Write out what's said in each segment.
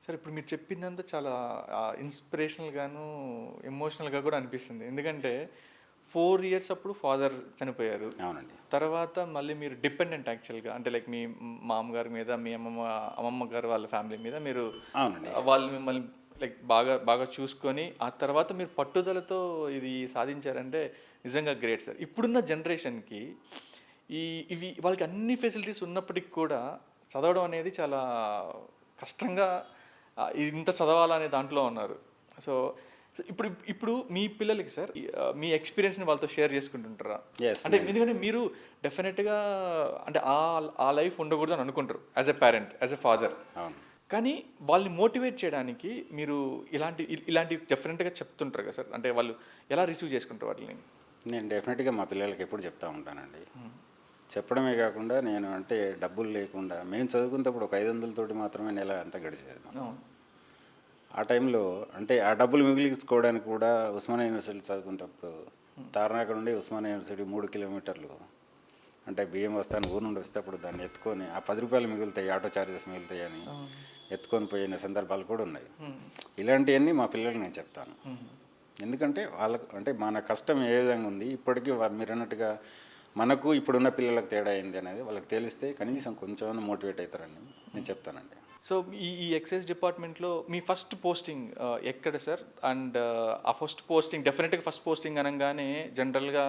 Sir ఇప్పుడు మీరు చెప్పిందంతా చాలా ఇన్స్పిరేషనల్గాను ఎమోషనల్గా కూడా అనిపిస్తుంది. ఎందుకంటే 4 ఇయర్స్ అప్పుడు ఫాదర్ చనిపోయారు. అవునండి. తర్వాత మళ్ళీ మీరు డిపెండెంట్ యాక్చువల్గా అంటే లైక్ మీ మామగారి మీద మీ అమ్మమ్మ గారు వాళ్ళ ఫ్యామిలీ మీద మీరు అవునండి. వాళ్ళు మిమ్మల్ని లైక్ బాగా బాగా చూసుకొని ఆ తర్వాత మీరు పట్టుదలతో ఇది సాధించారంటే నిజంగా గ్రేట్ సార్. ఇప్పుడున్న జనరేషన్కి ఈ ఇవి వాళ్ళకి అన్ని ఫెసిలిటీస్ ఉన్నప్పటికి కూడా చదవడం అనేది చాలా కష్టంగా ఇంత చదవాలనే దాంట్లో ఉన్నారు. సో ఇప్పుడు ఇప్పుడు మీ పిల్లలకి సార్ మీ ఎక్స్పీరియన్స్ని వాళ్ళతో షేర్ చేసుకుంటుంటారా? అంటే ఎందుకంటే మీరు డెఫినెట్గా అంటే ఆ లైఫ్ ఉండకూడదు అని అనుకుంటారు as a parent, as a father. కానీ వాళ్ళని మోటివేట్ చేయడానికి మీరు ఇలాంటి డెఫినెట్గా చెప్తుంటారు కదా సార్. అంటే వాళ్ళు ఎలా రిసీవ్ చేసుకుంటారు వాటిని? నేను డెఫినెట్గా మా పిల్లలకి ఎప్పుడు చెప్తూ ఉంటానండి. చెప్పడమే కాకుండా నేను అంటే డబ్బులు లేకుండా మేము చదువుకున్నప్పుడు ఒక 500 తోటి మాత్రమే నెల అంతా గడిచేది. ఆ టైంలో అంటే ఆ డబ్బులు మిగిలించుకోవడానికి కూడా ఉస్మానియా యూనివర్సిటీ చదువుకున్నప్పుడు తార్నాక నుండి ఉస్మానియా యూనివర్సిటీ 3 కిలోమీటర్లు అంటే బియ్యం వస్తాను ఊరు నుండి వస్తే అప్పుడు దాన్ని ఎత్తుకొని ఆ 10 రూపాయలు మిగులుతాయి, ఆటో ఛార్జెస్ మిగులుతాయి అని ఎత్తుకొని పోయిన సందర్భాలు కూడా ఉన్నాయి. ఇలాంటివన్నీ మా పిల్లలకి నేను చెప్తాను. ఎందుకంటే వాళ్ళకు అంటే మన కష్టం ఏ విధంగా ఉంది ఇప్పటికీ మీరు అన్నట్టుగా మనకు ఇప్పుడున్న పిల్లలకు తేడా అయింది అనేది వాళ్ళకి తెలిస్తే కనీసం కొంచెం మోటివేట్ అవుతారని నేను చెప్తానండి. సో ఈ ఎక్సైజ్ డిపార్ట్మెంట్లో మీ ఫస్ట్ పోస్టింగ్ ఎక్కడ సార్? అండ్ ఆ ఫస్ట్ పోస్టింగ్ డెఫినెట్గా ఫస్ట్ పోస్టింగ్ అనగానే జనరల్గా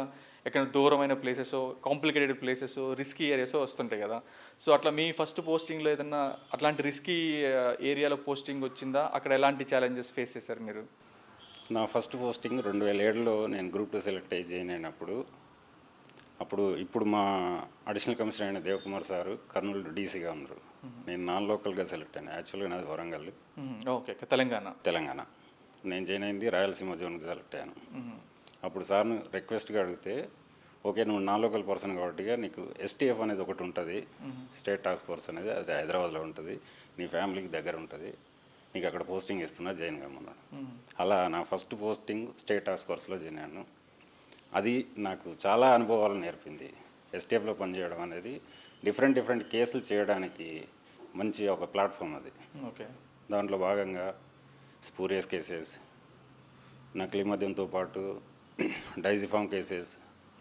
ఎక్కడ దూరమైన places, complicated places, risky areas వస్తుంటాయి కదా. సో అట్లా మీ ఫస్ట్ పోస్టింగ్లో ఏదన్నా అట్లాంటి రిస్కీ ఏరియాలో పోస్టింగ్ వచ్చిందా? అక్కడ ఎలాంటి ఛాలెంజెస్ ఫేస్ చేశారు మీరు? నా ఫస్ట్ పోస్టింగ్ 2007లో నేను గ్రూప్ 2 సెలెక్ట్ అయ్యి జాయిన్ అయినప్పుడు ఇప్పుడు మా అడిషనల్ కమిషనర్ అయిన దేవకుమార్ సారు కర్నూలు డీసీగా ఉన్నారు. నేను నాన్ లోకల్గా సెలెక్ట్ అయినా. యాక్చువల్గా నాది వరంగల్. ఓకే, తెలంగాణ. నేను జాయిన్ అయింది రాయలసీమ జోన్కి సెలెక్ట్ అయ్యాను. అప్పుడు సార్ను రిక్వెస్ట్గా అడిగితే ఓకే నువ్వు నాన్ లోకల్ పర్సన్ కాబట్టి నీకు STF అనేది ఒకటి ఉంటుంది, స్టేట్ టాస్క్ ఫోర్స్ అనేది, అది హైదరాబాద్లో ఉంటుంది, నీ ఫ్యామిలీకి దగ్గర ఉంటుంది, నీకు అక్కడ పోస్టింగ్ ఇస్తున్నా జాయిన్ కమ్మన్నాడు. అలా నా ఫస్ట్ పోస్టింగ్ స్టేట్ టాస్క్ ఫోర్స్లో జాయిన్ అయ్యాను. అది నాకు చాలా అనుభవాలు నేర్పింది. STFలో పనిచేయడం అనేది డిఫరెంట్ కేసులు చేయడానికి మంచి ఒక ప్లాట్ఫామ్ అది. ఓకే. దాంట్లో భాగంగా స్పూరియస్ కేసెస్, నకిలీ మద్యంతో పాటు డైజిఫామ్ కేసెస్,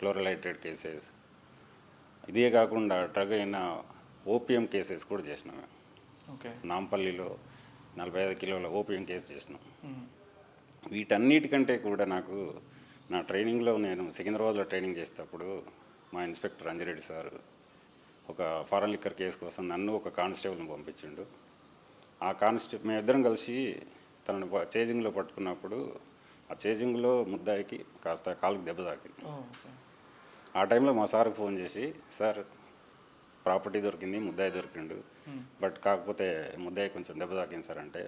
క్లోరలైట్రేట్ కేసెస్, ఇదే కాకుండా డ్రగ్ అయిన ఓపియం కేసెస్ కూడా చేసినాం మేము. ఓకే. నాంపల్లిలో 45 కిలోల ఓపియం కేసు చేసినాం. వీటన్నిటికంటే కూడా నాకు నా ట్రైనింగ్లో నేను సికింద్రాబాద్లో ట్రైనింగ్ చేసేటప్పుడు మా ఇన్స్పెక్టర్ అంజిరెడ్డి సార్ ఒక ఫారెన్ లిక్కర్ కేసు కోసం నన్ను ఒక కానిస్టేబుల్ని పంపించిండు. ఆ మేమిద్దరం కలిసి తనను చేజింగ్లో పట్టుకున్నప్పుడు ఆ చేజింగ్లో ముద్దాయికి కాస్త కాలుకు దెబ్బ తాకింది. ఆ టైంలో మా సార్కి ఫోన్ చేసి సార్ ప్రాపర్టీ దొరికింది, ముద్దాయి దొరికిండు, బట్ కాకపోతే ముద్దాయి కొంచెం దెబ్బ తాకింది సార్ అంటే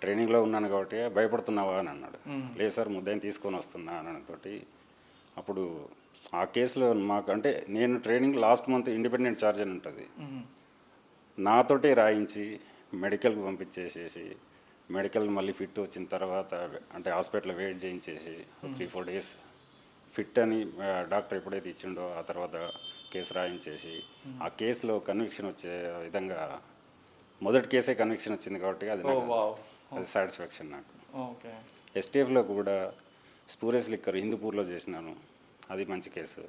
ట్రైనింగ్లో ఉన్నాను కాబట్టి భయపడుతున్నావా అని అన్నాడు. లేదు సార్ ముద్దాయిని తీసుకొని వస్తున్నా అనడంతోటి అప్పుడు ఆ కేసులో మాకు అంటే నేను training last month independent charge అని ఉంటుంది, నాతోటే రాయించి మెడికల్కి పంపించేసేసి మెడికల్ మళ్ళీ ఫిట్ వచ్చిన తర్వాత అంటే హాస్పిటల్లో వెయిట్ చేయించేసి 3-4 డేస్ ఫిట్ అని డాక్టర్ ఎప్పుడైతే ఇచ్చిండో ఆ తర్వాత కేసు రాయించేసి ఆ కేసులో కన్విక్షన్ వచ్చే విధంగా మొదటి కేసే కన్విక్షన్ వచ్చింది కాబట్టి అది సాటిస్ఫాక్షన్ నాకు. STFలో కూడా స్పూరియస్ లిక్కర్ హిందూపూర్లో చేసినాను, అది మంచి కేసు.